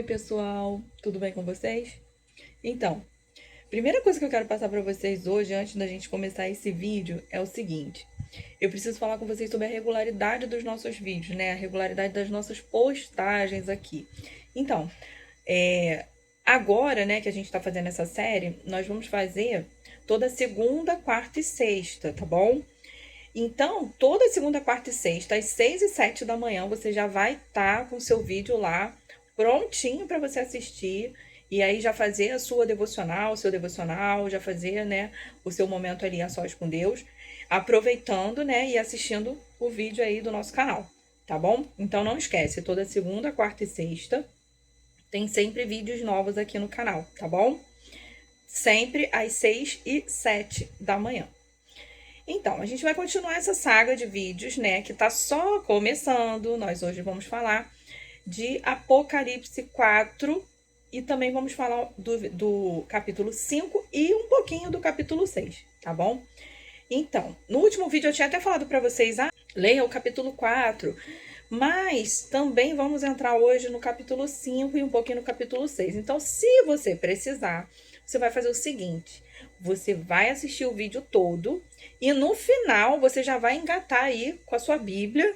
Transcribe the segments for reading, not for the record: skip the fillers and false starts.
Oi, pessoal, tudo bem com vocês? Então, primeira coisa que eu quero passar para vocês hoje, antes da gente começar esse vídeo, é o seguinte: eu preciso falar com vocês sobre a regularidade dos nossos vídeos, né? A regularidade das nossas postagens aqui. Então, agora, né, que a gente está fazendo essa série, nós vamos fazer toda segunda, quarta e sexta, tá bom? Então, toda segunda, quarta e sexta, às 6 e 7 da manhã, você já vai estar com o seu vídeo lá prontinho para você assistir. E aí já fazer a sua devocional, o seu devocional, já fazer, né, o seu momento ali a sós com Deus, aproveitando, né, e assistindo o vídeo aí do nosso canal, tá bom? Então não esquece, toda segunda, quarta e sexta tem sempre vídeos novos aqui no canal, tá bom? Sempre às 6 e 7 da manhã. Então, a gente vai continuar essa saga de vídeos, né, que tá só começando. Nós hoje vamos falar de Apocalipse 4 e também vamos falar do capítulo 5 e um pouquinho do capítulo 6, tá bom? Então, no último vídeo eu tinha até falado para vocês, leia o capítulo 4, mas também vamos entrar hoje no capítulo 5 e um pouquinho no capítulo 6. Então, se você precisar, você vai fazer o seguinte: você vai assistir o vídeo todo e no final você já vai engatar aí com a sua Bíblia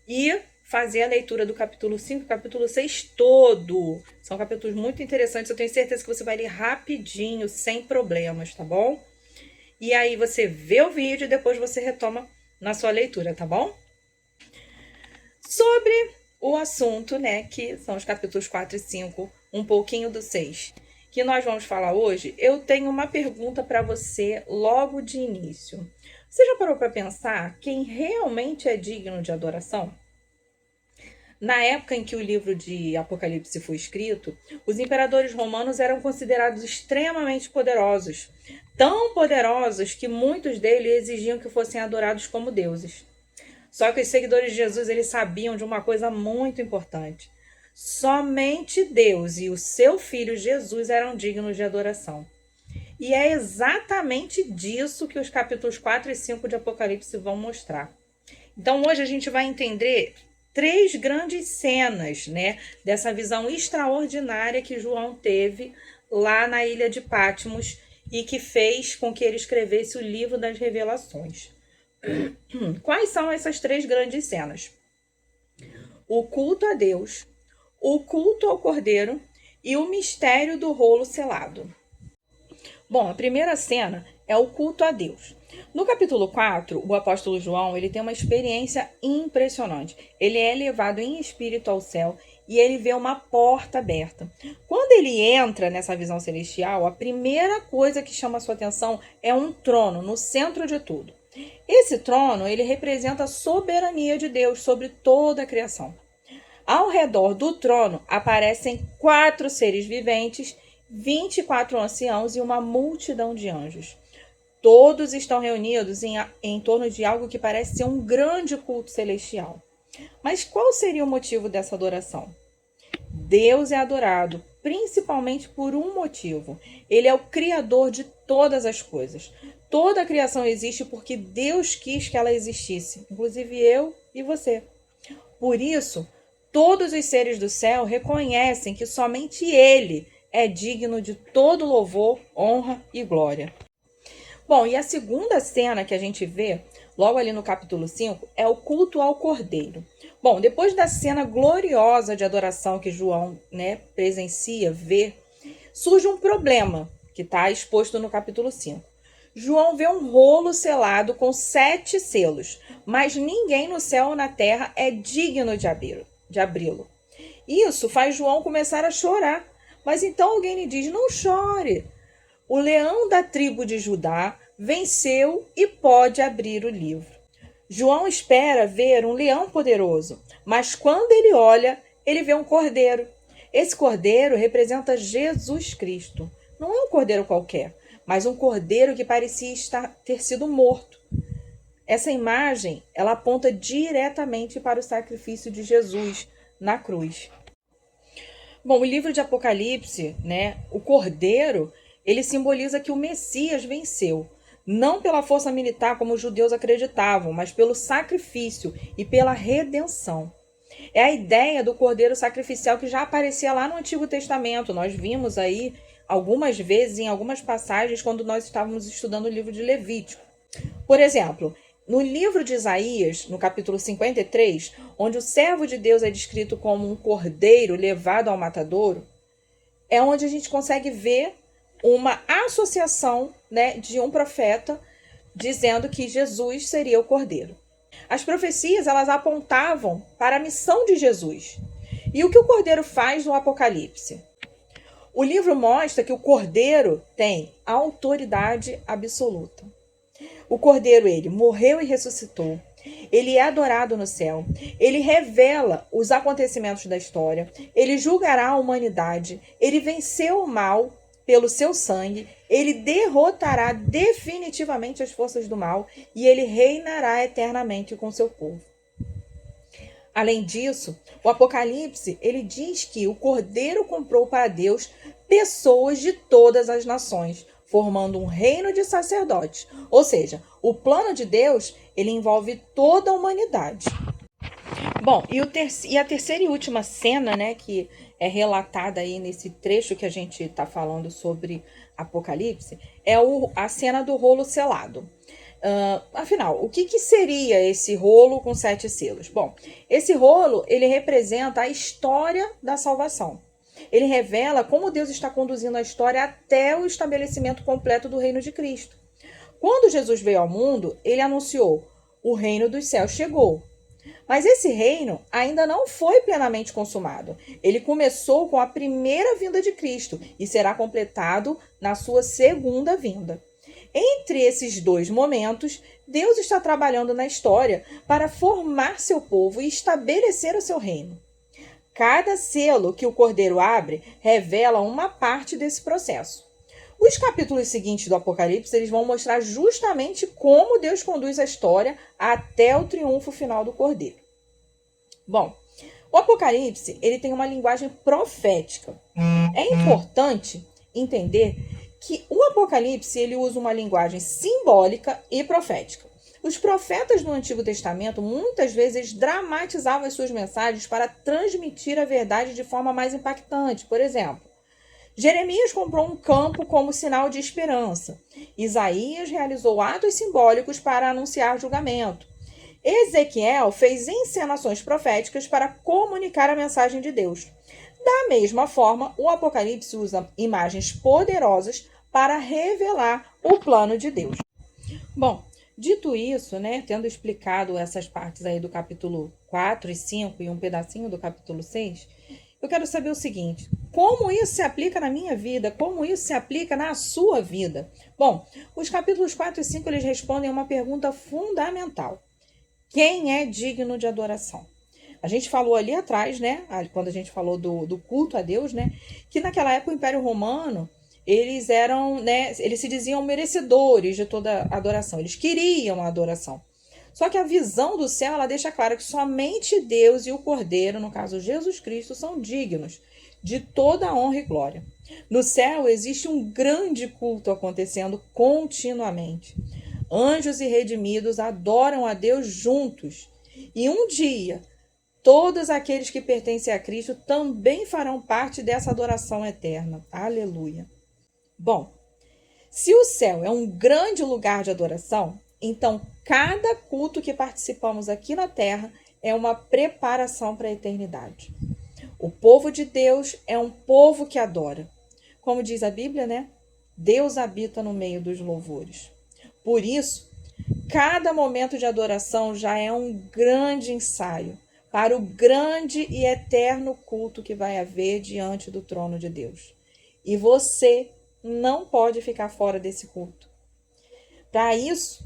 e fazer a leitura do capítulo 5 e capítulo 6 todo. São capítulos muito interessantes, eu tenho certeza que você vai ler rapidinho, sem problemas, tá bom? E aí você vê o vídeo e depois você retoma na sua leitura, tá bom? Sobre o assunto, né, que são os capítulos 4 e 5, um pouquinho do 6, que nós vamos falar hoje, eu tenho uma pergunta para você logo de início. Você já parou para pensar quem realmente é digno de adoração? Na época em que o livro de Apocalipse foi escrito, os imperadores romanos eram considerados extremamente poderosos, tão poderosos que muitos deles exigiam que fossem adorados como deuses. Só que os seguidores de Jesus, eles sabiam de uma coisa muito importante: somente Deus e o seu filho Jesus eram dignos de adoração. E é exatamente disso que os capítulos 4 e 5 de Apocalipse vão mostrar. Então hoje a gente vai entender 3 grandes cenas, né, dessa visão extraordinária que João teve lá na ilha de Patmos e que fez com que ele escrevesse o livro das Revelações. Quais são essas 3 grandes cenas? O culto a Deus, o culto ao Cordeiro e o mistério do rolo selado. Bom, a primeira cena é o culto a Deus. No capítulo 4, o apóstolo João, ele tem uma experiência impressionante. Ele é levado em espírito ao céu e ele vê uma porta aberta. Quando ele entra nessa visão celestial, a primeira coisa que chama a sua atenção é um trono no centro de tudo. Esse trono, ele representa a soberania de Deus sobre toda a criação. Ao redor do trono aparecem 4 seres viventes, 24 anciãos e uma multidão de anjos. Todos estão reunidos em torno de algo que parece ser um grande culto celestial. Mas qual seria o motivo dessa adoração? Deus é adorado principalmente por um motivo. Ele é o criador de todas as coisas. Toda a criação existe porque Deus quis que ela existisse, inclusive eu e você. Por isso, todos os seres do céu reconhecem que somente Ele é digno de todo louvor, honra e glória. Bom, e a segunda cena que a gente vê, logo ali no capítulo 5, é o culto ao Cordeiro. Bom, depois da cena gloriosa de adoração que João, né, presencia, vê, surge um problema que está exposto no capítulo 5. João vê um rolo selado com 7 selos, mas ninguém no céu ou na terra é digno de abri-lo. Isso faz João começar a chorar. Mas então alguém lhe diz: não chore. O leão da tribo de Judá venceu e pode abrir o livro. João espera ver um leão poderoso, mas quando ele olha, ele vê um cordeiro. Esse cordeiro representa Jesus Cristo. Não é um cordeiro qualquer, mas um cordeiro que parecia ter sido morto. Essa imagem, ela aponta diretamente para o sacrifício de Jesus na cruz. Bom, o livro de Apocalipse, né, o Cordeiro, ele simboliza que o Messias venceu. Não pela força militar como os judeus acreditavam, mas pelo sacrifício e pela redenção. É a ideia do cordeiro sacrificial que já aparecia lá no Antigo Testamento. Nós vimos aí algumas vezes, em algumas passagens, quando nós estávamos estudando o livro de Levítico. Por exemplo, no livro de Isaías, no capítulo 53, onde o servo de Deus é descrito como um cordeiro levado ao matadouro, é onde a gente consegue ver uma associação, né, de um profeta dizendo que Jesus seria o cordeiro. As profecias, elas apontavam para a missão de Jesus. E o que o cordeiro faz no Apocalipse? O livro mostra que o cordeiro tem autoridade absoluta. O cordeiro, ele morreu e ressuscitou. Ele é adorado no céu. Ele revela os acontecimentos da história. Ele julgará a humanidade. Ele venceu o mal pelo seu sangue. Ele derrotará definitivamente as forças do mal e ele reinará eternamente com seu povo. Além disso, o Apocalipse, ele diz que o Cordeiro comprou para Deus pessoas de todas as nações, formando um reino de sacerdotes. Ou seja, o plano de Deus, ele envolve toda a humanidade. Bom, e a terceira e última cena, né, que é relatada aí nesse trecho que a gente está falando sobre Apocalipse, é a cena do rolo selado. Afinal, o que seria esse rolo com 7 selos? Bom, esse rolo, ele representa a história da salvação. Ele revela como Deus está conduzindo a história até o estabelecimento completo do reino de Cristo. Quando Jesus veio ao mundo, ele anunciou: o reino dos céus chegou. Mas esse reino ainda não foi plenamente consumado. Ele começou com a primeira vinda de Cristo e será completado na sua segunda vinda. Entre esses dois momentos, Deus está trabalhando na história para formar seu povo e estabelecer o seu reino. Cada selo que o Cordeiro abre revela uma parte desse processo. Os capítulos seguintes do Apocalipse, eles vão mostrar justamente como Deus conduz a história até o triunfo final do Cordeiro. Bom, o Apocalipse, ele tem uma linguagem profética. É importante entender que o Apocalipse, ele usa uma linguagem simbólica e profética. Os profetas do Antigo Testamento, muitas vezes, dramatizavam as suas mensagens para transmitir a verdade de forma mais impactante. Por exemplo, Jeremias comprou um campo como sinal de esperança. Isaías realizou atos simbólicos para anunciar julgamento. Ezequiel fez encenações proféticas para comunicar a mensagem de Deus. Da mesma forma, o Apocalipse usa imagens poderosas para revelar o plano de Deus. Bom, dito isso, né, tendo explicado essas partes aí do capítulo 4 e 5 e um pedacinho do capítulo 6, eu quero saber o seguinte: como isso se aplica na minha vida? Como isso se aplica na sua vida? Bom, os capítulos 4 e 5 eles respondem a uma pergunta fundamental: quem é digno de adoração? A gente falou ali atrás, né, quando a gente falou do culto a Deus, né, que naquela época o Império Romano, eles eram, né, eles se diziam merecedores de toda a adoração, eles queriam a adoração. Só que a visão do céu, ela deixa claro que somente Deus e o Cordeiro, no caso Jesus Cristo, são dignos de toda a honra e glória. No céu existe um grande culto acontecendo continuamente. Anjos e redimidos adoram a Deus juntos. E um dia, todos aqueles que pertencem a Cristo também farão parte dessa adoração eterna. Aleluia. Bom, se o céu é um grande lugar de adoração, então cada culto que participamos aqui na terra é uma preparação para a eternidade. O povo de Deus é um povo que adora. Como diz a Bíblia, né? Deus habita no meio dos louvores. Por isso, cada momento de adoração já é um grande ensaio para o grande e eterno culto que vai haver diante do trono de Deus. E você não pode ficar fora desse culto. Para isso,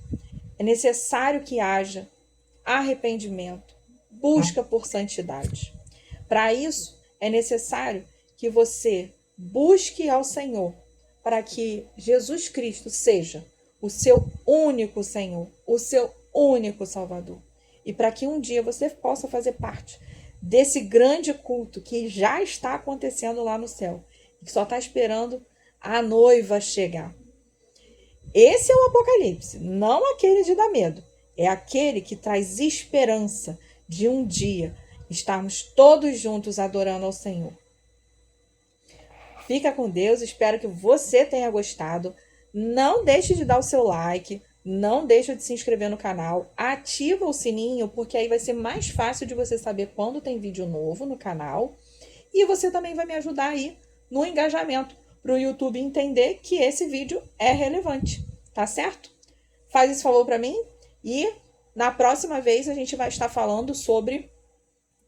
é necessário que haja arrependimento, busca por santidade. Para isso, é necessário que você busque ao Senhor, para que Jesus Cristo seja o seu único Senhor, o seu único Salvador. E para que um dia você possa fazer parte desse grande culto que já está acontecendo lá no céu, que só está esperando a noiva chegar. Esse é o Apocalipse, não aquele de dar medo. É aquele que traz esperança de um dia estarmos todos juntos adorando ao Senhor. Fica com Deus, espero que você tenha gostado. Não deixe de dar o seu like, não deixe de se inscrever no canal, ativa o sininho, porque aí vai ser mais fácil de você saber quando tem vídeo novo no canal. E você também vai me ajudar aí no engajamento, para o YouTube entender que esse vídeo é relevante, tá certo? Faz esse favor para mim e na próxima vez a gente vai estar falando sobre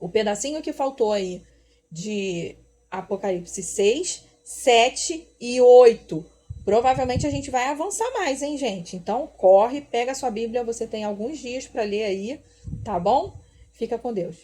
o pedacinho que faltou aí de Apocalipse 6, 7 e 8. Provavelmente a gente vai avançar mais, hein, gente? Então, corre, pega a sua Bíblia, você tem alguns dias para ler aí, tá bom? Fica com Deus.